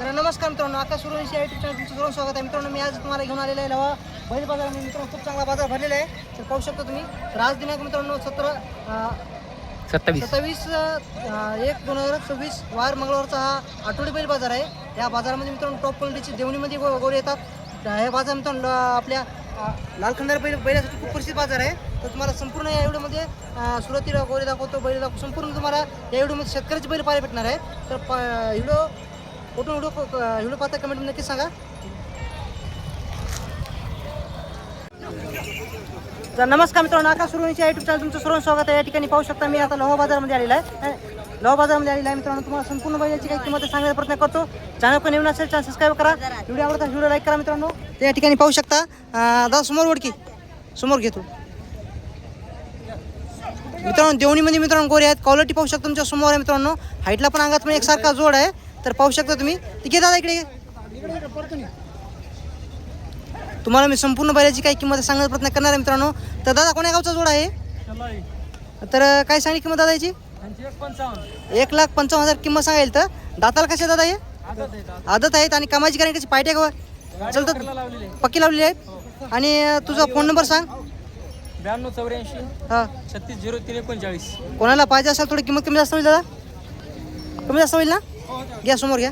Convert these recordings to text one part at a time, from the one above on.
तर नमस्कार मित्रांनो, आकाश सुरवंशी या यूट्यूब चॅनल तुमचं सर्व स्वागत आहे. मित्रांनो, मी आज तुम्हाला घेऊन आलेला आहे लावा बैल बाजारामध्ये. मित्रांनो, खूप चांगला बाजार भरलेला आहे. तर पाहू शकता तुम्ही. तर आज दिनांक मित्रांनो 27/1/2026 वार मंगळवारचा हा आठवडी बैल बाजार आहे. या बाजारामध्ये मित्रांनो टॉप क्वालिटीची देवणीमध्ये गोरे येतात. हे बाजार मित्रांनो आपल्या लालखंडार बैलासाठी खूप प्रसिद्ध बाजार आहे. तर तुम्हाला संपूर्ण या व्हिडिओमध्ये सुरुवातीला गोरे दाखवतो, बैल दाखवतो. संपूर्ण तुम्हाला या व्हिडिओमध्ये शेतकऱ्याचे बैल पाहायला भेटणार आहे. तर व्हिडिओ पाहता कमेंटमध्ये नक्की सांगा. तर नमस्कार मित्रांनो, आकाश सुरवंशी यूट्यूब चॅनल तुमचं सर्व स्वागत आहे. या ठिकाणी पाहू शकता मी आता लोहा बाजारामध्ये आलेला आहे. मित्रांनो, तुम्हाला संपूर्ण बैलाची काही किंमत सांगण्याचा प्रयत्न करतो. चॅनल नवीन असेल चॅनल सबस्क्राईब करा. व्हिडिओ आवडता व्हिडिओ लाईक करा. मित्रांनो, त्या ठिकाणी पाहू शकता. दादा समोर ओळखी समोर घेतो. मित्रांनो, देवणीमध्ये मित्रांनो गोरे आहेत. क्वालिटी पाहू शकता तुमच्या समोर आहे. मित्रांनो, हाईटला पण अंगात पण एकसारखा जोड आहे. तर पाहू शकता तुम्ही. ठीक आहे दादा, इकडे तुम्हाला मी संपूर्ण बैलाची काही किंमत सांगण्याचा प्रयत्न करणार आहे. मित्रांनो, तर दादा कोण्या गावचा जोड आहे? तर काय सांगली किंमत दादा याची? 1,55,000 किंमत सांगायला. तर दाताला कसे दादा हे? आदत आहेत. आणि कामाची गॅरंटी कशी? पायट्या का चलतात? पक्की लावलेली आहेत. आणि तुझा फोन नंबर सांग. 9284 हां 360339. कोणाला पाहिजे असेल थोडी किंमत कमी जास्त होईल दादा? कमी जास्त होईल ना? घ्या समोर घ्या.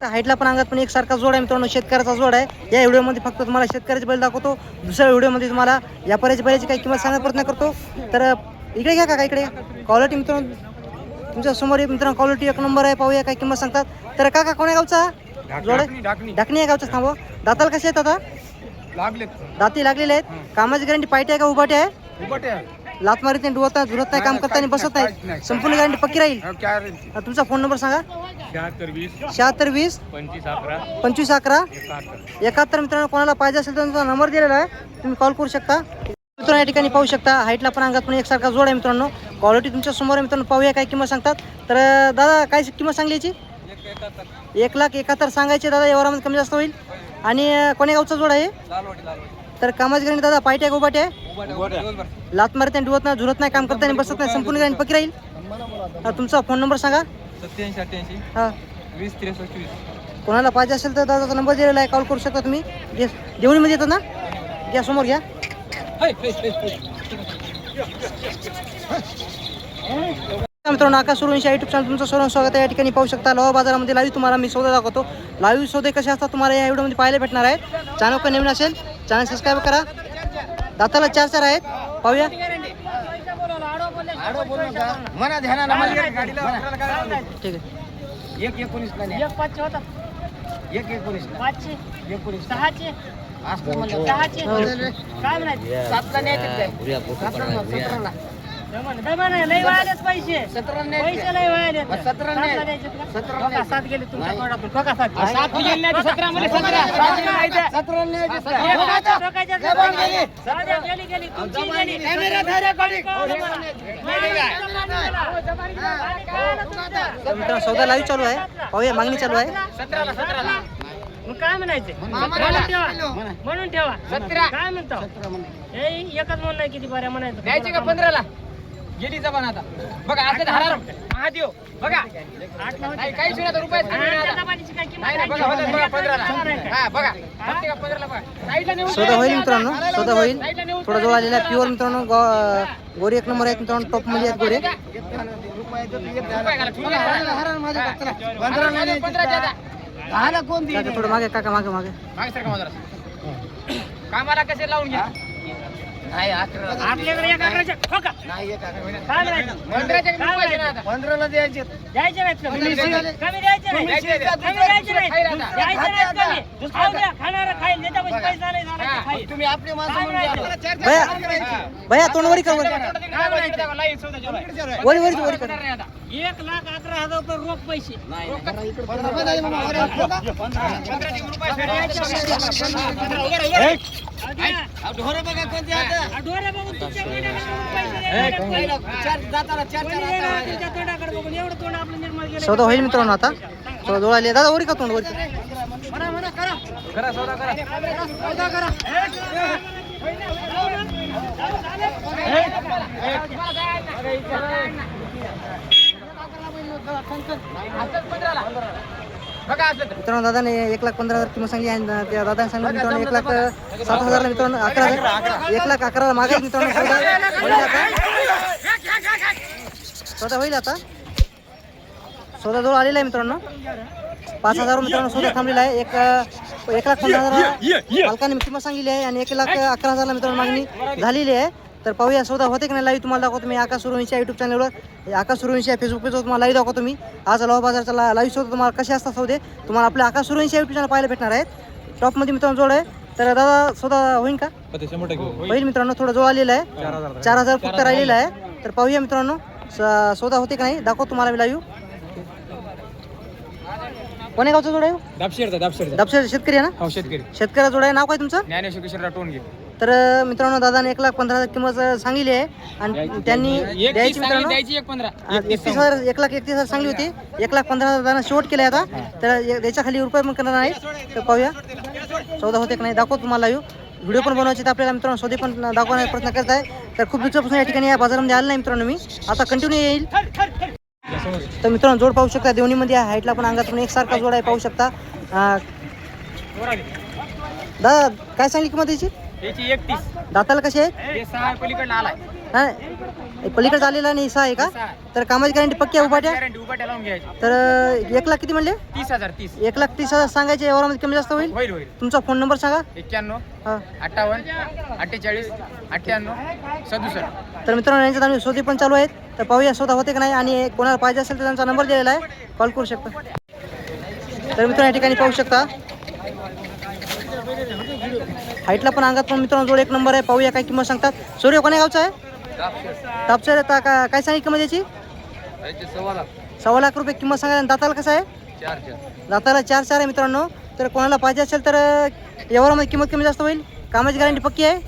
हाईटला पण अंगात पण एकसारखा जोड आहे. मित्रांनो, शेतकऱ्याचा जोड आहे. या व्हिडिओमध्ये फक्त तुम्हाला शेतकऱ्याचे बैल दाखवतो. दुसऱ्या व्हिडिओमध्ये तुम्हाला व्यापाऱ्याच्या बैलाची काही किंमत सांगण्याचा प्रयत्न करतो. तर इकडे घ्या काका, इकडे क्वालिटी मित्रांनो तुमच्या समोर मित्रांनो क्वालिटी एक नंबर आहे. पाहूया काय किंमत सांगतात. तर काका कोण्या गावचा जोड आहे? ढाकणी या गावचा. थांबव. दाताला कसे आहेत आता? दाती लागलेले आहेत. कामाची गॅरंटी पायटी आहे का उभाटी आहे? लात मारीत नाही, डुवत नाही, झुरत नाही, काम करताना बसत नाही, संपूर्ण गॅरंटी पक्की राहील. तुमचा फोन नंबर सांगा. 7620 2511 71. मित्रांनो, कोणाला पाहिजे असेल तर तुमचा नंबर दिलेला आहे, तुम्ही कॉल करू शकता. मित्रांनो, या ठिकाणी पाहू शकता हाईटला पण अंगात पण एकसारखा जोड आहे. मित्रांनो, क्वालिटी तुमच्या समोर आहे. मित्रांनो, पाहूया काय किंमत सांगतात. तर दादा काय किंमत सांगली याची? 1,71,000 सांगायचे दादा. व्यवहारामध्ये कमी जास्त होईल. आणि कोण्या गावचा जोड आहे? तर कामाची गॅरंटी दादा पायटी आहे का उभाटी आहे? लात मारत नाही, डुवत नाही, झुरत नाही, काम करताना बसत नाही, संपूर्ण गॅरंटी पक्की राहील. तुमचा फोन नंबर सांगा. 8788 हां 206320. कोणाला पाहिजे असेल तर दादाचा नंबर दिलेला आहे, कॉल करू शकता तुम्ही. देवणीमध्ये येतात ना? घ्या समोर घ्या. मित्रांनो, आकाश सुरवंशी यूट्यूब चॅनल तुमचं सर्व स्वागत आहे. या ठिकाणी पाहू शकता लोहा बाजारामध्ये लाईव्ह तुम्हाला मी सौदा दाखवतो. लाईव्ह सौदे कसे असतात तुम्हाला या व्हिडिओमध्ये पाहायला भेटणार आहेत. चॅनल पण नवीन असेल चॅनल सबस्क्राईब करा. दाताला 4 आहेत. पाहूया. ठीक आहे. मित्रांनो, सौदा लाईव्ह चालू आहे. पाहूया, मागणी चालू आहे. काय म्हणायचं म्हणून ठेवा. काय म्हणतो हे एकच म्हणणं आहे. किती बऱ्या म्हणायचं द्यायचे का 15ला? गेली जबान आता. बघा आता धारा महादेव बघा. नाही काही सुद्धा रुपये नाही बघा. होतात बघा 15ला. हा बघा. द्यायचे का 15ला? बघा साईडला नेऊन सौदा होईल मित्रांनो, सौदा होईल. थोडा जोड आलेला आहे. प्युअर मित्रांनो, गोरी एक नंबर आहेत. मित्रांनो, टॉप मध्ये आहेत गोरे. थोडं मागे काका, मागे मागे. कामाला कसे लावून घ्या. आपल्याकडे एक अकराच्या ठोका. काय म्हणायचं? 15ला द्यायचे. द्यायचे नाहीत कमी. कमी द्यायचे नाही. कमी द्यायचे नाही. द्यायचे नाहीत कमी. खाऊ द्या, खाणारा खाईल. त्याच्यापाशी पैसा नाही झाला तर खाईल. तुम्ही आपली माणसं म्हणून भैया भैया तोंड वरी कर. वरी वरी वरी कर. 1,11,000 रुपये रोख पैसे. ढोरं बघा कोणती आता. ढोरे बघून तुमच्या तोंडाकडे बघून एवढं तोंड आपलं निर्माण केलं. सौदा होईल मित्रांनो. आता सौदा जोड आली. दादा वरी का तोंड वरी? करा सौदा करा. सौदा करा. असंच 15ला. बघा असं तर. मित्रांनो दादाने 1,15,000 किंमत सांगली आणि त्या दादाने सांगितलं मित्रांनो 1,07,000 मित्रांनो 11,000 1,11,000 मागायला मित्रांनो सौदा होईल आता. सौदा होईल आता. सौदा जवळ आलेला आहे मित्रांनो. 5,000 मित्रांनो सौदा थांबलेला आहे. 1,15,000 मालकाने किंमत सांगितली आहे आणि 1,11,000 मित्रांनो मागणी झालेली आहे. तर पाहूया सौदा होते की नाही. लाईव्ह तुम्हाला दाखवतो मी आकाश सुरवंशी युट्यूब चॅनलवर, आकाश सुरवंशी फेसबुक पेजवर तुम्हाला लाईव्ह दाखवतो मी. आज लोहा बाजारचा लाईव्ह सौदा तुम्हाला कसे असतात सौदे तुम्हाला आपल्या आकाश सुरवंशी युट्यूब चॅनल पाहायला भेटणार आहेत. टॉपमध्ये मित्रांनो जोड आहे. तर दादा सौदा होईल का? होईल मित्रांनो. थोडं जवळ आलेलं आहे. 4,000 फक्त राहिलेला आहे. तर पाहूया मित्रांनो सौदा होते का नाही दाखवतो तुम्हाला मी लाईव्ह. कोण्या गावचा जोड आहे? दापशेर शेतकरी आहे ना? शेतकऱ्याचा जोड आहे. नाव काय तुमचं? ज्ञानेश्वर किशोर राठोड घे. तर मित्रांनो दादाने 1,15,000 किंमत सांगितली आहे आणि त्यांनी द्यायची मित्रांनो द्यायची 1,15. 31,000 1,31,000 सांगली होती. 1,15,000 दादा शेवट केले आता. तर याच्या खाली रुपये पण करणार नाही. तर पाहूया सौदा होते का नाही दाखवतो तुम्हाला व्हिडिओ पण बनवायचे तर आपल्याला मित्रांनो सौदे पण दाखवण्याचा प्रयत्न करत आहे. तर खूप दिवसापासून या ठिकाणी या बाजारामध्ये आलं नाही मित्रांनो मी. आता कंटिन्यू येईल. तर मित्रांनो जोड पाहू शकता देवणीमध्ये हाईटला पण अंगात पण एकसारखा जोड आहे पाहू शकता. दादा काय सांगली किंमत याची? त्याची 31. दाताला कशी आहे? हे 6 पलीकडे आलाय. नाही पलीकडे झालेला नाही सहा आहे का? तर कामाची गॅरंटी पक्की आहे उभाट्या? गॅरंटी उभा लावून घ्यायची. तर 1,00,000 किती म्हणले? 30,000. 30 1,30,000 सांगायचे. यावरामध्ये कमी जास्त होईल? होईल होईल. तुमचा फोन नंबर सांगा. 91 हां 58 48 98 67. तर मित्रांनो यांच्या दाणी सौदे पण चालू आहेत. तर पाहूया सौदा होते का नाही आणि कोणाला पाहिजे असेल तर त्यांचा नंबर दिलेला आहे कॉल करू शकता. तर मित्रांनो या ठिकाणी पाहू शकता हाईटला पण अंगात पण मित्रांनो जोड एक नंबर आहे. पाहूया काय किंमत सांगतात. सूर्य कोण्या गावचा आहे? तापसर. काय सांगितली किंमत याची? 1,15,000 रुपये किंमत सांगा. दाताला कसं आहे? दाताला 4 आहे मित्रांनो. तर कोणाला पाहिजे असेल तर यावरामध्ये किंमत कमी जास्त होईल. कामाची गॅरंटी पक्की आहे.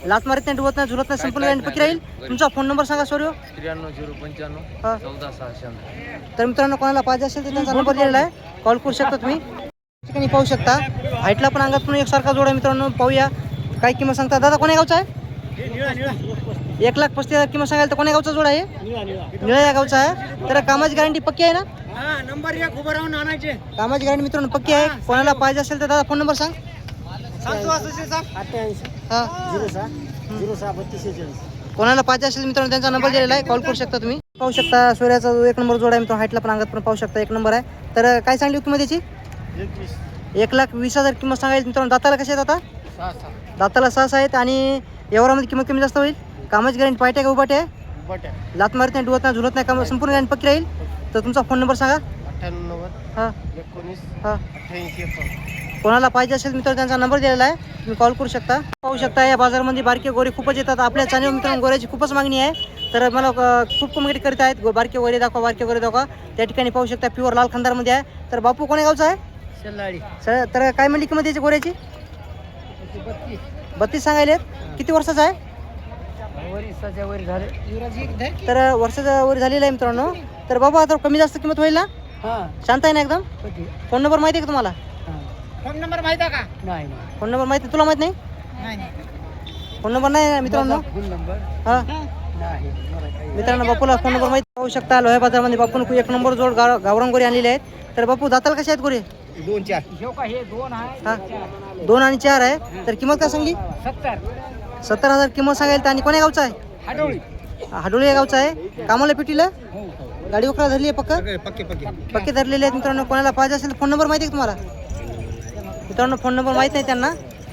लात मारत नाही डुबत नाही झुलत नाही संपूर्ण गॅरंटी पक्की राहील. तुमचा फोन नंबर सांगा सूर्य. 93 हां 14 तर मित्रांनो कोणाला पाहिजे असेल तर त्यांचा नंबर दिलेला आहे कॉल करू शकता तुम्ही. ठिकाणी पाहू शकता हाईटला पण अंगात पण एकसारखा जोड आहे मित्रांनो. पाहूया काय किंमत सांगता. दादा कोण्या गावचा आहे? 1,35,000 किंमत सांगायला तर कोण्या गावचा जोड आहे? निळा या गावचा आहे. तर कामाची गॅरंटी पक्की आहे ना? नंबर 1 उभं राहून आणायचे. कामाची गॅरंटी मित्रांनो पक्की आहे. कोणाला पाहिजे असेल तर दादा फोन नंबर सांग. 88 हां 06 3246. कोणाला पाहिजे असेल मित्रांनो त्यांचा नंबर दिलेला आहे कॉल करू शकता तुम्ही. पाहू शकता सूर्याचा जो 1 नंबर जोड आहे मित्रांनो हाईटला पण अंगात पण पाहू शकता 1 नंबर आहे. तर काय सांगली किंमत त्याची? 1,20,000 किंमत सांगायची मित्रांनो. दाताला कसे आहेत आता? दाताला 6 आहेत आणि यावरामध्ये किंमत कमी जास्त होईल. कामाची गॅरंटी पाहिजे का उभाटे आहे? लात मारत नाही डुबत नाही झुलत नाही काम संपूर्ण गॅरंटी पक्की राहील. तर तुमचा फोन नंबर सांगा. 98 हां 19 हां 88. कोणाला पाहिजे असेल मित्रांनो त्यांचा नंबर दिलेला आहे तुम्ही कॉल करू शकता. पाहू शकता या बाजारामध्ये बारके गोरे खूपच येतात. आपल्या चॅनल मित्रांनो गोऱ्याची खूपच मागणी आहे. तर मला खूप कमेंट करीत आहेत बारके गोरे दाखवा बारके गोरे दाखवा. त्या ठिकाणी पाहू शकता प्युअर लाल खंदारमध्ये आहे. तर बापू कोण्या गावचा आहे? शेलाडी. तर काय म्हणली किंमत याची गोऱ्याची? 32 सांगायले. किती वर्षाचा आहे? वरिष्ठाच्या वर झाले. तर वर्षाच्या वर झालेला आहे मित्रांनो. तर बाबा आता कमी जास्त किंमत होईल ना? हां शांत आहे ना एकदम? फोन नंबर माहिती आहे का तुम्हाला? फोन नंबर माहिती आहे का? नाही फोन नंबर माहिती तुला माहित नाही? फोन नंबर नाही मित्रांनो. फोन नंबर हां नाही. मित्रांनो बापूला फोन नंबर माहिती. पाहू शकता लोह्या बाजारामध्ये बापून 1 नंबर जोड गावरान गोरे आणलेले आहेत. तर बापू दाताला कसे आहेत गोरे? 2-4. हे 2 आहे. हां 2 आणि 4 आहे. तर किंमत काय सांगली? 70,000 किंमत सांगायला. आणि कोण्या गावचा आहे? हाडोळी या गावचा आहे. कामाला पिटीला गाडी वखरा धरली आहे पक्के धरलेले आहेत मित्रांनो. कोणाला पाहिजे असेल तर फोन नंबर माहिती आहे का तुम्हाला? मित्रांनो फोन नंबर माहीत नाही त्यांना.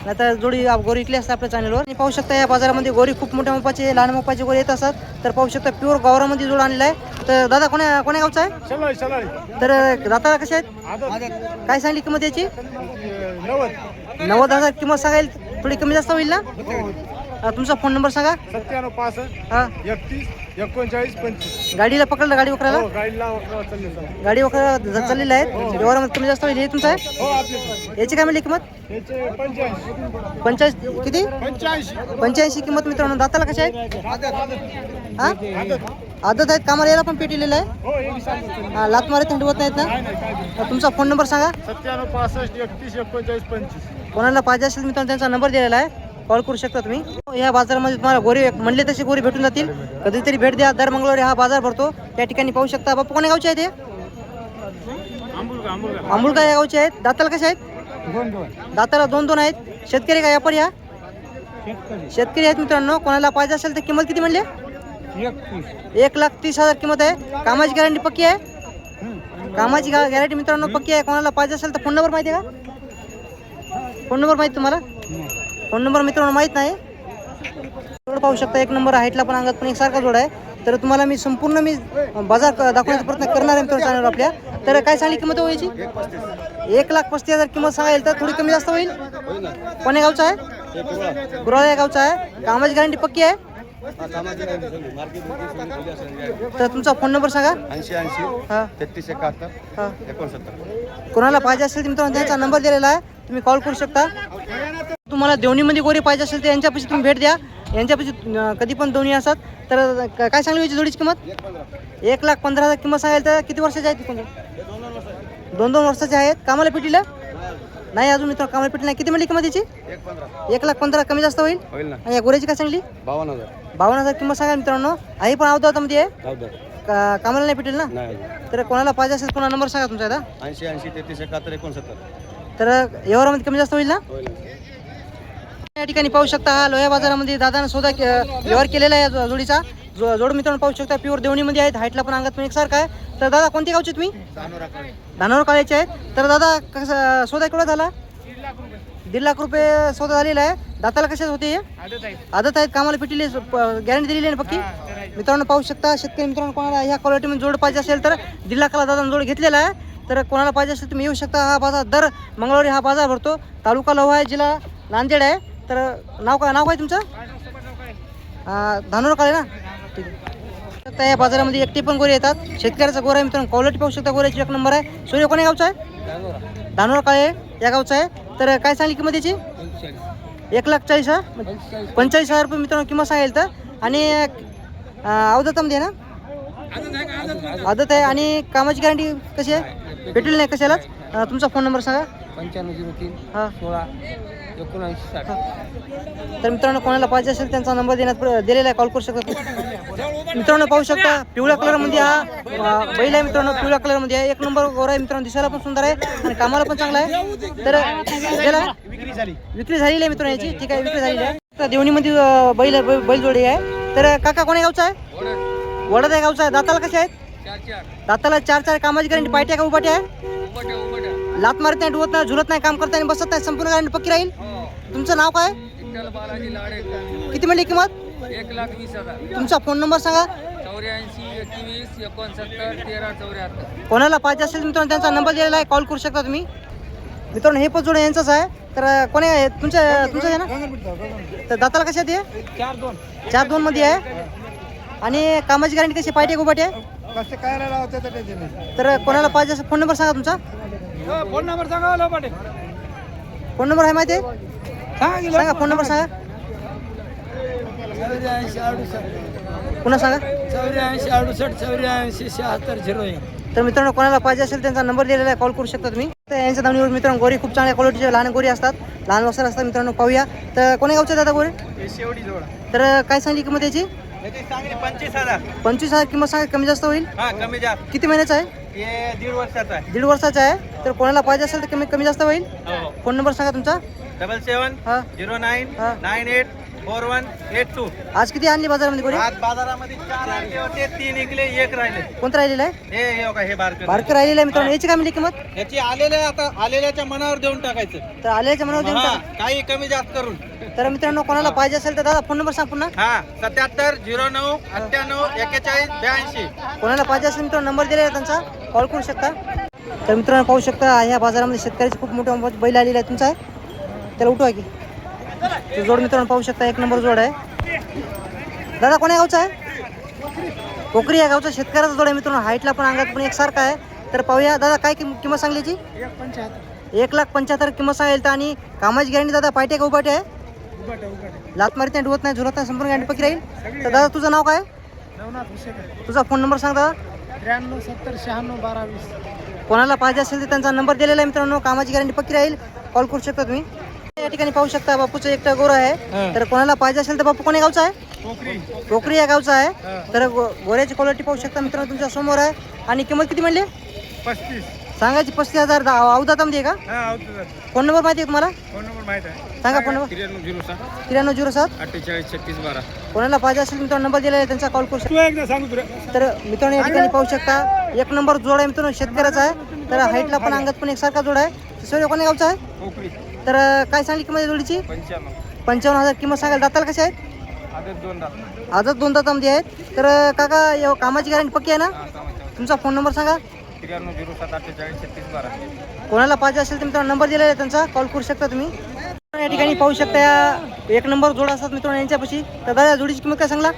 आता जोडी गोरी इकली असतात आपल्या चॅनलवर. आणि पाहू शकता या बाजारामध्ये गोरी खूप मोठ्या मापाचे लहान मापाचे गोरी येत असतात. तर पाहू शकता प्युअर गावरामध्ये जोड आणलेला आहे. तर दादा कोण्या गावचा आहे? तर दाताला कसे आहेत? काय सांगली किंमत याची? 90,000 किंमत सांगायला. थोडी कमी जास्त होईल ना? तुमचा फोन नंबर सांगा. 97 65 हां 31 39 25. गाडीला पकडलं गाडी वखराला गाडीला वखरा चालले सर. गाडी वखरा चाललेला आहे. व्यवहारामध्ये कमी जास्त होईल. हे तुमचं आहे? हो आपले याची काय म्हणली किंमत? याचे 85 85 किती? 85 किंमत मित्रांनो. दाताला कशा आहे? हां आदत आहेत. कामाला यायला पण पेटीलेलं आहे. हो हे बी सांगतो. हां लात मारत थंडी होत नाहीत ना? तुमचा फोन नंबर सांगा. 97 65 31 39 25. कोणाला पाहिजे असेल मित्रांनो त्यांचा नंबर दिलेला आहे कॉल करू शकता तुम्ही. या बाजारामध्ये तुम्हाला गोरे म्हणले तसे गोरे भेटून जातील. कधीतरी भेट द्या. दर मंगळवारी हा बाजार भरतो. त्या ठिकाणी पाहू शकता. बापू कोण्या गावचे आहेत हे? आंबुलगा या गावचे आहेत. दाताला कसे आहेत? दाताला 2-2 आहेत. शेतकरी का व्यापारी? हा शेतकरी आहेत मित्रांनो. कोणाला पाहिजे असेल तर किंमत किती म्हणले? 1,30,000 किंमत आहे. कामाची गॅरंटी पक्की आहे. कामाची गॅरंटी मित्रांनो पक्की आहे. कोणाला पाहिजे असेल तर फोन नंबर माहिती आहे का? फोन नंबर माहिती तुम्हाला? फोन नंबर मित्रांनो माहीत नाही. जोड पाहू शकता. एक नंबर हाईटला पण अंगात पण एकसारखा जोड आहे. तर तुम्हाला मी संपूर्ण बाजार दाखवण्याचा प्रयत्न करणार आहे मित्रांनो चॅनलवर आपल्या. तर काय सांगली किंमत व्हायची? 1,35,000 किंमत सांगायला तर थोडी कमी जास्त होईल. कोण्या गावचा आहे? गुराळा या गावचा आहे. कामाची गॅरंटी पक्की आहे. तर तुमचा फोन नंबर सांगा. 80 हां 33 71 हां 69. कोणाला पाहिजे असेल तर मित्रांनो त्यांचा नंबर दिलेला आहे. तुम्ही कॉल करू शकता. तुम्हाला देवणीमध्ये गोरे पाहिजे असेल तर यांच्यापाशी तुम्ही भेट द्या. यांच्यापाशी कधी पण दोन्ही असतात. तर काय सांगली याची जोडीची किंमत? 1,15,000 किंमत सांगायला तर किती वर्षाचे आहेत? 2-2 वर्षाचे आहेत. कामाला पिटीला नाही अजून मित्रांनो. कामाला पिटी नाही. किती म्हणली किंमत याची? 1,15,000 कमी जास्त होईल. होईल ना. आणि या गोऱ्याची काय सांगली? 52,000 किंमत सांगा मित्रांनो. आई पण अवधावतामध्ये आहे. कामाला नाही पिटेल ना. तर कोणाला पाहिजे असेल पुन्हा नंबर सांगा तुमचा आता. 80 33 71 69. तर व्यवहारामध्ये कमी जास्त होईल ना. या ठिकाणी पाहू शकता. हा लोह्या बाजारामध्ये दादानं सौदा व्यवहार केलेला आहे या जोडीचा. जोड मित्रांनो पाहू शकता. प्युअर देवणीमध्ये आहेत. हाईटला पण अंगात पण एकसारखा आहे. तर दादा कोणती गावचे तुम्ही? धानोर काळ्याचे आहेत. तर दादा कसं सौदा केवढा झाला? 1.5 लाख रुपये सौदा झालेला आहे. दाताला कशाच होते? आदत आहेत. कामाला पिटीली गॅरंटी दिलेली आहे पक्की. मित्रांनो पाहू शकता. शेतकरी मित्रांनो कोणाला ह्या क्वालिटीमध्ये जोड पाहिजे असेल तर 1.5 लाखाला दादानं जोड घेतलेला आहे. तर कोणाला पाहिजे असेल तुम्ही येऊ शकता. हा बाजार दर मंगळवारी हा बाजार भरतो. तालुका लोहा आहे, जिल्हा नांदेड आहे. तर नाव काय तुमचं? धानोर काळे ना. ठीक आहे. तर या बाजारामध्ये एकटे पण गोरे येतात. शेतकऱ्याचा गोरा आहे मित्रांनो. क्वालिटी पाहू शकता. गोऱ्याची 1 नंबर आहे. सूर्य कोण्या गावचा आहे? धानोर काळे या गावचा आहे. तर काय सांगली किंमत याची? 1,40,000 45,000 रुपये मित्रांनो किंमत सांगेल तर. आणि अवधतामध्ये आहे ना. आदत आहे. आणि कामाची गॅरंटी कशी आहे? भेटेल नाही कशालाच. तुमचा फोन नंबर सांगा. 9503 हां 16 79 60. तर मित्रांनो कोणाला पाहिजे असेल त्यांचा नंबर दिलेला आहे. कॉल करू शकता. मित्रांनो पाहू शकता. पिवळ्या कलरमध्ये हा बैल आहे मित्रांनो. पिवळ्या कलरमध्ये आहे. 1 नंबर गोरा आहे मित्रांनो. दिसायला पण सुंदर आहे आणि कामाला पण चांगला आहे. तर याला विक्री झालेली आहे मित्रांनो याची. ठीक आहे विक्री झालेली आहे. तर देवणीमध्ये बैलजोडी आहे. तर काका कोण्या गावचा आहे? वडद या गावचा आहे. दाताला कसे आहेत? दाताला 4-4. कामाची गॅरंटी पायट्या का उपाट्या आहे? लात मारत नाही, डुवत नाही, झुलत नाही, काम करता नाही, बसत नाही. संपूर्ण गॅरंटी पक्की राहील. तुमचं नाव काय? किती म्हणली किंमत? 1,20,000. तुमचा फोन नंबर सांगा. 84 21 69 13 74. कोणाला पाहिजे असेल मित्रांनो त्यांचा नंबर दिलेला आहे. कॉल करू शकता तुम्ही. मित्रांनो हे पण जोड यांचंच आहे. तर कोण्या आहे तुमचं आहे ना. तर दाताला कशा आहे? 4-2 मध्ये आहे. आणि कामाची गॅरंटी कशी? पायटी उभाटी आहे. कसे काय लावते तर त्याचे नाही. तर कोणाला पाहिजे असेल फोन नंबर सांगा तुमचा. फोन नंबर सांगा लोपाटे. फोन नंबर आहे माहिती आहे? सांगा फोन नंबर सांगा. 84 पुन्हा सांगा. 68 84 76 01. तर मित्रांनो कोणाला पाहिजे असेल त्यांचा नंबर दिलेला आहे. कॉल करू शकता तुम्ही. तर यांच्या दावणीवर मित्रांनो गोरी खूप चांगल्या क्वालिटीचे लहान गोरी असतात. लहान वस्तर असतात मित्रांनो. पाहूया. तर कोण्या गावचे दादा गोरे? शेवटी जोड. तर काय सांगली किंमत याची? याची सांगली 25,000. 25,000 किंमत सांगा. कमी जास्त होईल. हा कमी जास्त. किती महिन्याचा आहे? हे 1.5 वर्षाचा आहे. 1.5 वर्षाचा आहे. तर कोणाला पाहिजे असेल तर कमी जास्त होईल. हो. फोन नंबर सांगा तुमचा. 77 हां 09 हां 98 4182. आज किती आणली बाजारामध्ये गोरी? आज बाजारामध्ये 4 आणले होते, 3 निघले, 1 राहिले. कोणतं राहिलेलं आहे? हे बघा हे बारकं. बारकं राहिलेलं आहे मित्रांनो. याची काय मिळली किंमत? याची आलेल्याच्या मनावर देऊन टाकायचं. तर आल्याच्या मनावर देऊन हा, टाका. काही कमी जास्त करून. तर मित्रांनो कोणाला पाहिजे असेल तर दादा फोन नंबर सांग पुन्हा. हा 77 09 98 41 82. कोणाला पाहिजे असेल मित्रांनो नंबर दिलेला आहे त्यांचा. कॉल करू शकता. तर मित्रांनो पाहू शकता ह्या बाजारामध्ये शेतकऱ्याचे खूप मोठा बैल आलेला आहे. तुमचा आहे त्याला उठवा की. तो जोड मित्रांनो पाहू शकता. 1 नंबर जोड आहे. दादा कोण्या गावचा आहे? कोकरी या गावचा शेतकऱ्याचा जोड आहे मित्रांनो. हाईटला पण अंगात पण एकसारखा आहे. तर पाहूया दादा काय किंमत सांगली याची? 1,75,000 किंमत सांगेल. तर आणि कामाची गॅरंटी दादा पायट्या का उभाट्या आहे? लात मारित नाही, डुवत नाही, झुलत नाही, संपूर्ण गॅरंटी पक्की राहील. तर दादा तुझं नाव काय? तुझा फोन नंबर सांग दादा. 93 70 96 12 20. कोणाला पाहिजे असेल तर त्यांचा नंबर दिलेला आहे मित्रांनो. कामाची गॅरंटी पक्की राहील. कॉल करू शकता तुम्ही. या ठिकाणी पाहू शकता बापूचं एकटा गोरा आहे. तर कोणाला पाहिजे असेल तर बापू कोण्या गावचा आहे? कोकरी या गावचा आहे. तर गोऱ्याची क्वालिटी पाहू शकता मित्रांनो तुमच्या समोर आहे. आणि किंमत किती म्हणली? 35. सांगायची 35,000. अवधातामध्ये आहे का? फोन नंबर माहिती आहे तुम्हाला? फोन नंबर माहित आहे. सांगा फोन नंबर. 9307 9307. 483612. कोणाला पाहिजे असेल मित्रांनो नंबर दिलेला आहे त्यांचा कॉल करू शकता. तू एकदा सांगू तुला. तर मित्रांनो या ठिकाणी पाहू शकता एक नंबर जोड आहे मित्रांनो शेतकऱ्याचा आहे. तर हाईटला पण अंगात पण एकसारखा जोड आहे. सर कोण्या गावचा आहे? कोकरी. तर काय सांगली किंमत जोडीची? 55,000 किंमत सांगाल. दाताला कशा आहेत? आजच 2 दातामध्ये आहेत. तर काका कामाची गॅरंटी पक्की आहे ना? तुमचा फोन नंबर सांगा. 9307 483612. कोणाला पाहिजे असेल तर मित्रांनो नंबर दिलेला आहे त्यांचा कॉल करू शकता तुम्ही. या ठिकाणी पाहू शकता या एक नंबर जोड असतात मित्रांनो यांच्यापाशी. तर दादा जोडीची किंमत काय सांगला?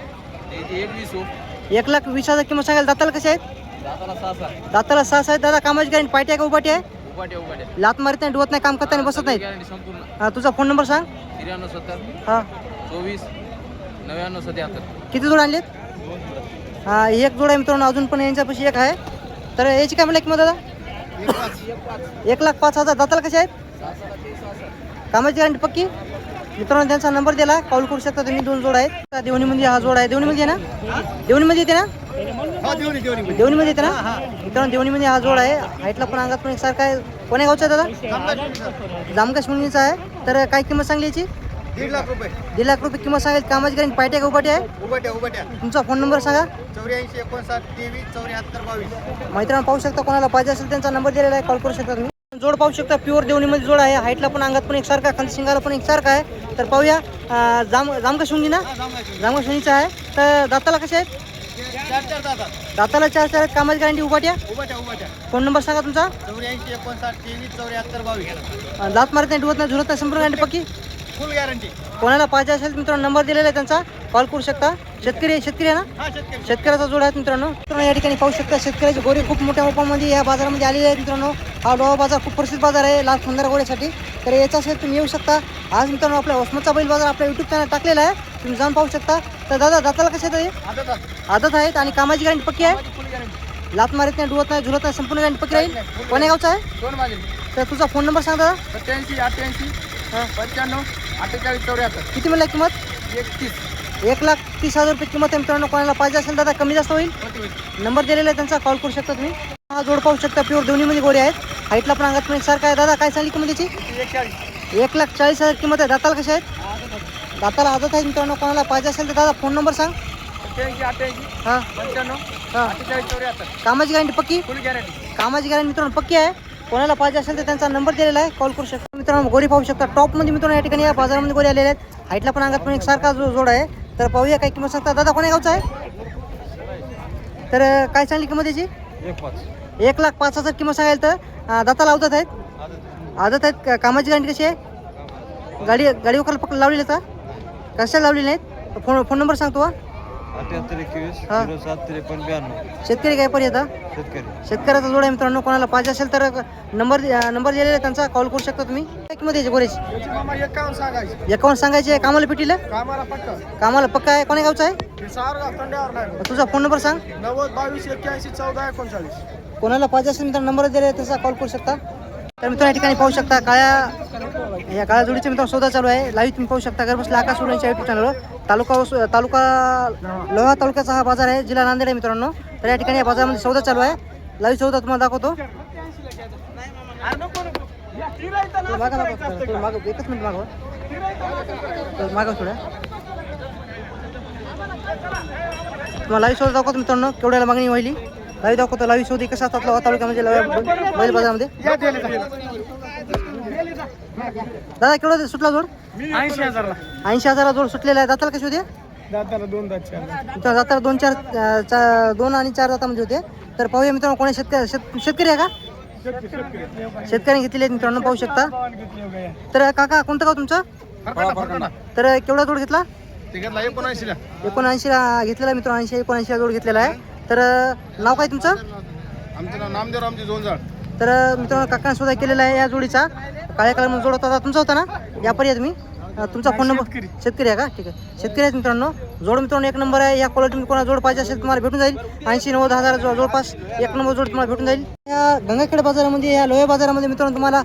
1,20,000 किंमत सांगाल. दाताला कसे आहेत? दाताला 6 आहेत. दादा कामाची गॅरंटी पायटी आहे का उभाटी आहे? लात मारत नाही, डुवत नाही, काम करताना बसत नाहीत. हा तुझा फोन नंबर सांग. 9370 हा 24 99 77. किती जोड आणलेत? हा एक जोड आहे मित्रांनो अजून पण यांच्यापाशी एक आहे. तर याची काय म्हणलं किंमत दादा? 1,05,000. दाताला कसे आहेत? कामाची गॅरंटी पक्की मित्रांनो त्यांचा नंबर दिला कॉल करू शकता तुम्ही. 2 जोड आहेत. देवणीमध्ये हा जोड आहे. देवणीमध्ये आहे ना? देवणीमध्ये येते ना? देवणीमध्ये येते ना मित्रांनो? देवणीमध्ये हा जोड आहे. हाईटला पण अंगात पण एकसारखा आहे. कोण्या गावचा आहे दादा? जामका शिवणीचा आहे. तर काय किंमत सांगली याची? 1,00,000 1,00,000 किंमत सांगेल. कामाची गॅरंटी पायट्या का उभाटी आहे? उभाट्या. तुमचा फोन नंबर सांगा. 84 59 23 74 22. मैत्रिणी पाहू शकता कोणाला पाहिजे असेल त्यांचा नंबर दिलेला आहे कॉल करू शकता तुम्ही. जोड पाहू शकता प्युअर देवणीमध्ये जोड आहे. हाईटला पण अंगात पण एकसारखा आहे. खाली शिंगाला पण एकसारखा आहे. तर पाहूया जामका शिवणी ना? जामका शिवणीचा आहे. तर दाताला कसे आहेत? 4 दादा. दाताला 4 आहेत. कामाची गॅरंटी उभाट्या. उभाट्या. फोन नंबर सांगा तुमचा. 84 59 23 74 22. दात मारत नाही, डुवत नाही, झुरत नाही, संपूर्ण गॅरंटी पक्की. फुल गॅरंटी. कोणाला पाहिजे असेल मित्रांनो नंबर दिलेला आहे त्यांचा कॉल करू शकता. शेतकरी आहे ना? हा शेतकरी. शेतकऱ्याचा जोड आहे मित्रांनो. या ठिकाणी पाहू शकता शेतकऱ्याची गोरी खूप मोठ्या मापामध्ये या बाजारामध्ये आलेली आहे मित्रांनो. हा लोहा बाजार खूप प्रसिद्ध बाजार आहे लाल सुंदर गोऱ्यासाठी. तर याचा असेल तुम्ही येऊ शकता. आज मित्रांनो आपल्या ओसमतचा बैल बाजार आपल्या युट्यूब चॅनल टाकलेला आहे. तुम्ही जाऊन पाहू शकता. तर दादा दाताला कसे आहेत? आदत आहेत. आणि कामाची गॅरंटी पक्की आहे. फुल गॅरंटी. लात मारत नाही, डुवत नाही, झुलत नाही, संपूर्ण गॅरंटी पक्की राहील. कोण्या गावचा आहे? 2 माझे. तर तुझा फोन नंबर सांग दादा. 87 88 हां 95 48 74. किती म्हणलं किंमत? 31. 1,30,000 रुपये किंमत आहे मित्रांनो. कोणाला पाहिजे असेल दादा कमी जास्त होईल. नंबर दिलेला आहे त्यांचा कॉल करू शकता तुम्ही. हा जोड पाहू शकता प्युअर दोन्हीमध्ये गोरे आहेत. हाईटला पण अंगात पण एकसारखा आहे. दादा काय सांगली किंमत त्याची? 1,40,000 किंमत आहे. दाताला कशा आहेत? दाताला आदत आहे मित्रांनो. कोणाला पाहिजे असेल तर दादा फोन नंबर सांग. 88 88 हां 95 हां 48 74. कामाची गॅरंटी पक्की. फुल गॅरंटी. कामाची गॅरंटी मित्रांनो पक्की आहे. कोणाला पाहिजे असेल तर त्यांचा नंबर दिलेला आहे कॉल करू शकता मित्रांनो. गोरी पाहू शकता टॉपमध्ये मित्रांनो या ठिकाणी या बाजारामध्ये गोरी आलेले आहेत. हाईटला पण अंगात पण एक सारखा जोड आहे. तर पाहूया काय किंमत सांगता. दादा कोण्या गावचा आहे? तर काय सांगली किंमत त्याची? 1,05,000 किंमत सांगायला. तर दाताला आदत आहेत. आदत आहेत. कामाची गॅरंटी कशी आहे? गाडी वकाला पकडून लावलेली का? कशाला लावलेली नाहीत? फोन नंबर सांगतो. 78 21 हां 07 53 92. शेतकरी काय पर्यंत शेतकरी. शेतकऱ्याचा जोड आहे मित्रांनो. कोणाला पाहिजे असेल तर नंबर दिलेला आहे त्यांचा कॉल करू शकता तुम्ही. काय किंमत याची गोऱ्याची? 51 सांगायचे. 51 सांगायची आहे. कामाला पिटीला? कामाला पक्का. कामाला पक्का आहे. कोण्या गावचा आहे? हे सारं खंड्यावर नाही. तुझा फोन नंबर सांग. 90 22 81 14 39. कोणाला पाहिजे असेल मित्रांनो नंबर दिलेला आहे त्याचा कॉल करू शकता. तर मित्रांनो या ठिकाणी पाहू शकता या काळ्या जोडीचा मित्रांनो सौदा चालू आहे. लाईव्ह तुम्ही पाहू शकता घर बसल्या आकाश सुरेंच्या युट्यूब चॅनलवर. तालुका लोहा तालुक्याचा हा बाजार आहे. जिल्हा नांदेड आहे मित्रांनो. तर या ठिकाणी या बाजारामध्ये सौदा चालू आहे. लाईव्ह सौदा तुम्हाला दाखवतो. एकच मिनिट मागव थोडं. तुम्हाला लाईव्ह सौदा दाखवतो मित्रांनो. केवढ्याला मागणी व्हायली लाईव्ह दाखवतो. लाईव्ह सौदे कसा असतात लोहा तालुक्यामध्ये बैल बाजारामध्ये. दादा केवढा सुटला जोड? 80,000ला. 80,000 जोड सुटलेला आहे. दाताला कशी होते? दाताला 2 दात. दाताला 2 आणि 4 दातामध्ये होते. तर पाहूया मित्रांनो कोणी शेतकरी आहे का? शेतकऱ्यांनी घेतलेले आहेत मित्रांनो पाहू शकता. तर काका कोणतं गाव तुमचं? तर केवढा जोड घेतला? 79ला. 79ला घेतलेला मित्रांनो. 79 जोड घेतलेला आहे. तर नाव काय तुमचं? आमचं नाव नामदेव रामजी जोंजाळ. तर मित्रांनो काकाने सुद्धा केलेला आहे या जोडीचा. काळ्या कलर मध्ये जोड होता तुमचा होता ना? या पर्याय तुम्ही तुमचा फोन नंबर. शेतकरी आहे का? ठीक आहे शेतकरी आहेत मित्रांनो. जोड मित्रांनो एक नंबर आहे. या क्वालिटी कोणाला जोड पाहिजे असेल तुम्हाला भेटून जाईल. 80-90 हजार जवळपास एक नंबर जोड तुम्हाला भेटून जाईल. या गंगाखेड बाजारामध्ये, या लोहे बाजारामध्ये मित्रांनो तुम्हाला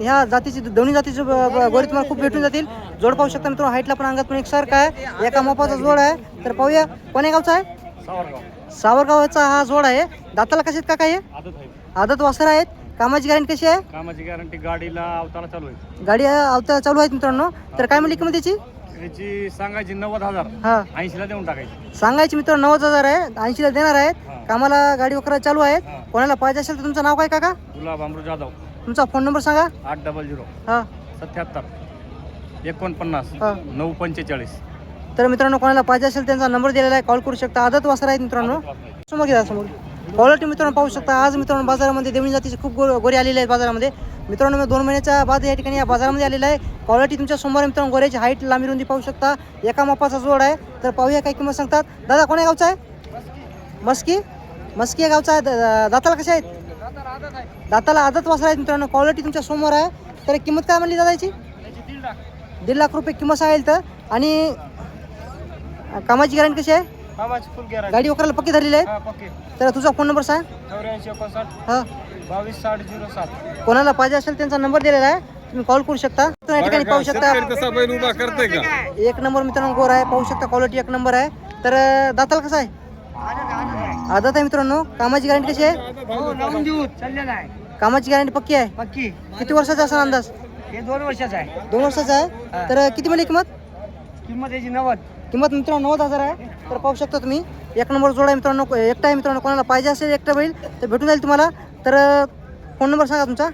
ह्या जातीची दोन्ही जातीची गोरी तुम्हाला खूप भेटून जातील. जोड पाहू शकता मित्रांनो, हाईटला पण अंगात पण एकसारखा आहे. एका मापाचा जोड आहे. तर पाहूया कोण्या गावचा आहे? सावरगावचा हा जोड आहे. दाताला कसे आहेत काका हे? आदत वासर आहेत. कामाची गॅरंटी कशी आहे? कामाची गॅरंटी गाडीला अवताला चालू आहे. गाडी अवतार चालू आहेत मित्रांनो. तर काय म्हणली किंमत त्याची? याची सांगायची 90,000, हा 80ला देऊन टाकायची. सांगायची मित्रांनो 90,000 आहे. 80ला देणार आहेत. कामाला गाडी वगैरे चालू आहेत. कोणाला पाहिजे असेल तर तुमचं नाव काय काका? गुलाब अमृत जाधव. तुमचा फोन नंबर सांगा. 800 हा 77 49 हा 945. तर मित्रांनो कोणाला पाहिजे असेल त्यांचा नंबर दिलेला आहे. कॉल करू शकता. आदत वासर आहेत मित्रांनो. समोर घ्या समोर. क्वालिटी मित्रांनो पाहू शकता. आज मित्रांनो बाजारामध्ये देवणी जातीची खूप गोरी आलेली आहेत बाजारामध्ये. मित्रांनो मी 2 महिन्याच्या बाद या ठिकाणी या बाजारामध्ये आलेला आहे. क्वालिटी तुमच्या समोर मित्रांनो. गोऱ्याची हाईट लांबी रुंदी पाहू शकता. एका मापाचा जोड आहे. तर पाहूया काय किंमत सांगतात. दादा कोण्या गावचा आहे? मस्की या गावचा आहे. दाताला कसे आहेत? दाताला आदत वासर आहेत मित्रांनो. क्वालिटी तुमच्या समोर आहे. तर किंमत काय म्हणली दादाची? 1.5 लाख रुपये किंमत सांगेल. तर आणि कामाची गॅरंटी कशी आहे? कामाची फुल गॅरंटी. गाडी वगैरे पक्की झालेली आहे. पक्के. तर तुझा फोन नंबर सांग. 84 59 हां 22 60 07. कोणाला पाहिजे असेल त्यांचा नंबर दिलेला आहे. तुम्ही कॉल करू शकता. तर या ठिकाणी पाहू शकता तसा बैल उभा करते का? एक नंबर मित्रांनो गोर आहे. पाहू शकता क्वालिटी एक नंबर आहे. तर दाताला कसं आहे? आदत आहे मित्रांनो. कामाची गॅरंटी कशी आहे? लावून देऊ चाललेला आहे कामाची गॅरंटी पक्की आहे. पक्की. किती वर्षाचा असा अंदाज? हे 2 वर्षाचा आहे. 2 वर्षाचा आहे. तर किती मिळेल किंमत? किंमत याची 90. किंमत मित्रांनो 90,000 आहे. तर पाहू शकता तुम्ही. एक नंबर जोड आहे मित्रांनो. एकटा आहे मित्रांनो. कोणाला पाहिजे असेल एकटा बैल तर भेटून जाईल तुम्हाला. तर फोन नंबर सांगा तुमचा.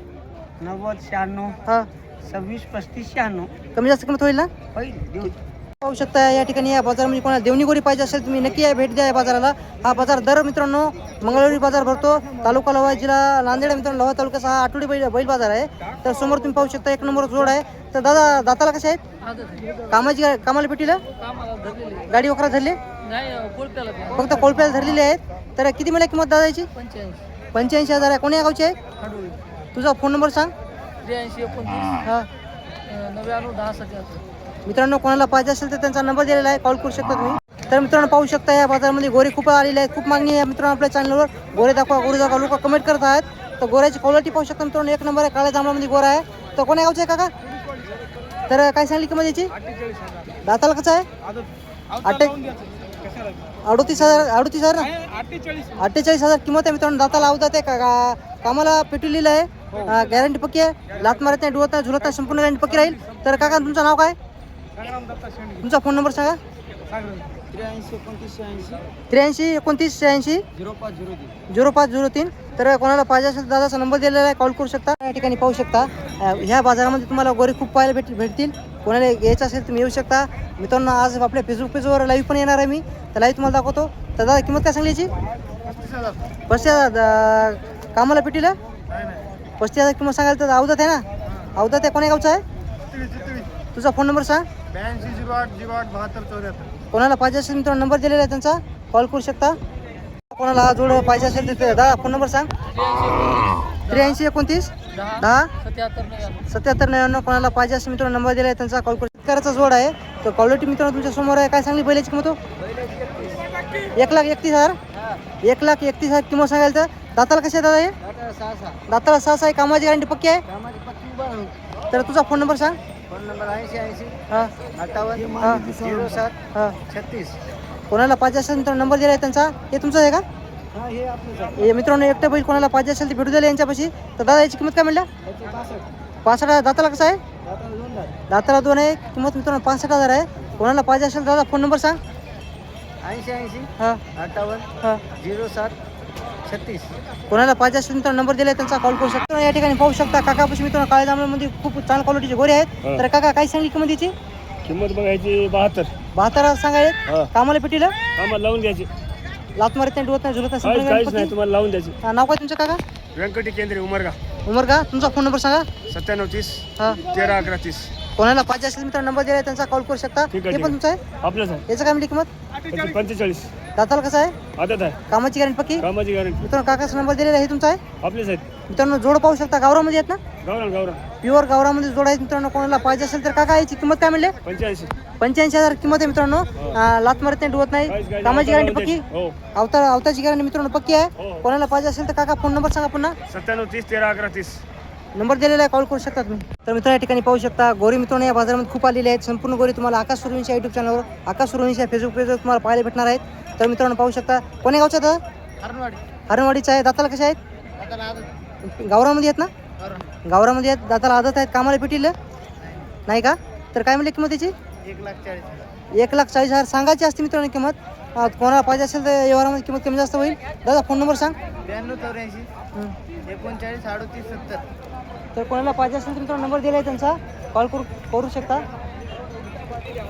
90 96 हां 26 35 96. कमी जास्त किंमत होईल ना? होईल देऊ. पाहू शकता या ठिकाणी या बाजारामध्ये कोणाला देवणी गोरी पाहिजे असेल तुम्ही नक्की या भेट द्या या बाजाराला. हा बाजार दर मित्रांनो मंगळवारी बाजार भरतो. तालुका लोहा जिल्हा नांदेड मित्रांनो. लोहा तालुक्याचा हा आठवडी बैल बाजार आहे. तर समोर तुम्ही पाहू शकता एक नंबर जोड आहे. तर दादा दाताला कसे आहेत? कामाला पेटीला गाडी वगैरे धरली? फक्त कोळप्याला धरलेली आहेत. तर किती मिळेल किंमत दादाची? 85,000 आहे. कोण्या गावची आहे? तुझा फोन नंबर सांग. 83 29 हां 99 10 77. मित्रांनो कोणाला पाहिजे असेल तर त्यांचा नंबर दिलेला आहे. कॉल करू शकता तुम्ही. तर मित्रांनो पाहू शकता या बाजारामध्ये गोरे खूप आलेले आहेत. खूप मागणी आहे मित्रांनो आपल्या चॅनलवर. गोरे दाखवा लोक कमेंट करत आहेत. तर गोऱ्याची क्वालिटी पाहू शकता मित्रांनो. एक नंबर आहे. काळ्या जांभळामध्ये गोरा आहे. तर कोण्या गावचे आहे काका? तर काय सांगली किंमत याची? दाताला कसं आहे? 38,000 ना? 48,000 किंमत आहे मित्रांनो. दाताला अवधात आहे का? कामाला पेटवलेलं आहे. गॅरंटी पक्की आहे. लात मारत नाही, डुवत नाही, झुलत नाही, संपूर्ण गॅरंटी पक्की राहील. तर काका तुमचं नाव काय? तुमचा फोन नंबर सांगा. 83 29 86 0503. तर कोणाला पाहिजे असेल दादाचा नंबर दिलेला आहे. कॉल करू शकता. या ठिकाणी पाहू शकता ह्या बाजारामध्ये तुम्हाला गोरे खूप पाहायला भेटतील. कोणाला यायचं असेल तुम्ही येऊ शकता मित्रांनो. आज आपल्या फेसबुक पेजवर लाईव्ह पण येणार आहे मी. तर लाईव्ह तुम्हाला दाखवतो. तर दादा किंमत काय सांगली याची? 35,000. कामाला पेटीला 35,000 किंमत सांगायला. तर अवधात आहे ना? अवधात आहे. कोण्या गावचा आहे? तुझा फोन नंबर सांग. 82 08 08 72 74. कोणाला पाहिजे असेल मित्रांनो नंबर दिलेला आहे त्यांचा. कॉल करू शकता. कोणाला हा जोड पाहिजे असेल तर दादा फोन नंबर सांग. 83 29 10 77 99. कोणाला पाहिजे असेल मित्रांनो नंबर दिला आहे त्यांचा. कॉल करू. शेतकऱ्याचा जोड आहे. तर क्वालिटी मित्रांनो तुमच्या समोर आहे. काय सांगली बैलाची किंमत? 1,31,000. 1,31,000 किंमत सांगायला. तर दाताला कसे आहे दादा हे? दाताला 6 आहे. कामाची गॅरंटी पक्की आहे. तर तुझा फोन नंबर सांग. फोन नंबर 80 हां 58 हां 07 हां 36. कोणाला पाहिजे असेल मित्रांनो नंबर दिला आहे त्यांचा. हे तुमचं आहे का? हा हे आपलं हे मित्रांनो एकटं बैल कोणाला पाहिजे असेल ते भेटू द्यायला यांच्यापाशी. तर दादा याची किंमत काय म्हणल्या? 65. दाताला कसं आहे? दाताला 2 आहे. किंमत मित्रांनो 65,000 आहे. कोणाला पाहिजे असेल दादा फोन नंबर सांग. 80 हां 58 हां 07 36. कोणाला पाहिजे असेल मित्रांनो नंबर दिला आहे त्यांचा. कॉल करू शकता. या ठिकाणी पाहू शकता काकापाशी मित्रांनो काळ्या जांभळामध्ये खूप चांगल्या क्वालिटीचे गोरे आहेत. तर काका काय सांगली किंमत याची? किंमत बघायची 72. 72 सांगायला. कामाला पेटीला आम्हाला लावून द्यायची. लात मारत नाही, डुवत नाही, झुलत नाही, काहीच संपूर्ण नाही गणपती. तुम्हाला लावून द्यायची. नाव काय तुमचं काका? व्यंकटी केंद्रे उमरगा. उमर का? तुमचा फोन नंबर सांगा. 97 30 हां 13 11 30. कोणाला पाहिजे असेल मित्रांनो नंबर दिला आहे त्यांचा कॉल करू शकता. ठीक ते आहे, पण तुमचं आहे. आपलंच आहे. याचं काय म्हणली किंमत? 45 दाताला कसं आहे? आदत आहे. कामाची गॅरंटी पक्की. कामाची गॅरंटी मित्रांनो काकाचा नंबर दिलेला आहे तुमचा आहे. आपलेच आहेत. मित्रांनो जोड पाहू शकता गावरामध्ये आहेत ना. गावरान प्युअर गावरामध्ये जोड आहेत मित्रांनो. कोणाला पाहिजे असेल तर काका याची किंमत काय म्हणले? 85,000 किंमत आहे मित्रांनो. लात मारत नाही, डुवत नाही. कामाची गॅरंटी पक्की. हो. अवताची गॅरंटी मित्रांनो पक्की आहे. हो. कोणाला पाहिजे असेल तर काका फोन नंबर सांगा पुन्हा. 97 30 13 11 30. नंबर दिलेला आहे, कॉल करू शकता तुम्ही. तर मित्रांनो या ठिकाणी पाहू शकता गोरी मित्रांनो या बाजारामध्ये खूप आलेले आहेत. संपूर्ण गोरी तुम्हाला आकाश सूर्यवंशी या यूट्यूब चॅनलवर, आकाश सूर्यवंशी या फेसबुक पेजवर तुम्हाला पाहायला भेटणार आहेत. तर मित्रांनो पाहू शकता. कोण्या गावचा दादा? हरणवाडीचा आहे. दाताला कसे आहेत? गावरामध्ये आहेत ना. गावरामध्ये आहेत, दाताला आदत आहेत. कामाला भेटील नाही का? तर काय म्हणले किंमत त्याची? 1,40,000 सांगायची असते मित्रांनो किंमत. कोणाला पाहिजे असेल तर व्यवहारामध्ये किंमत कमी जास्त होईल. दादा फोन नंबर सांग. 92 84 39 38 70. तर कोणाला पाहिजे असेल तर मित्रांनो नंबर दिला आहे त्यांचा, कॉल करू शकता.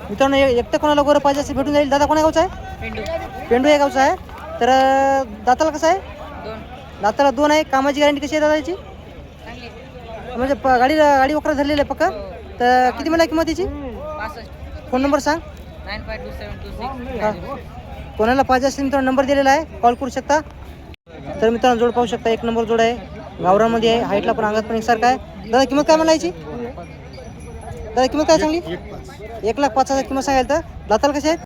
मित्रांनो एकटं कोणाला गोरं पाहिजे असेल भेटून जाईल. दादा कोणा गावचा आहे? पेंडू या गावचा आहे. तर दाताला कसं आहे? दाताला 2 आहे. कामाची गॅरंटी कशी आहे दादा याची? म्हणजे गाडी वकरा धरलेली आहे पक्का. तर किती मला किंमत याची? फोन नंबर सांग. 952726. कोणाला पाहिजे असेल मित्रांनो नंबर दिलेला आहे, कॉल करू शकता. तर मित्रांनो जोड पाहू शकता. 1 नंबर जोड आहे. गावरामध्ये आहे. हाईटला पण अंगात पण एकसारखा आहे. दादा किंमत काय म्हणला याची? दादा किंमत काय सांगली? 1,05,000 किंमत सांगायला. तर दाताला कसे आहेत?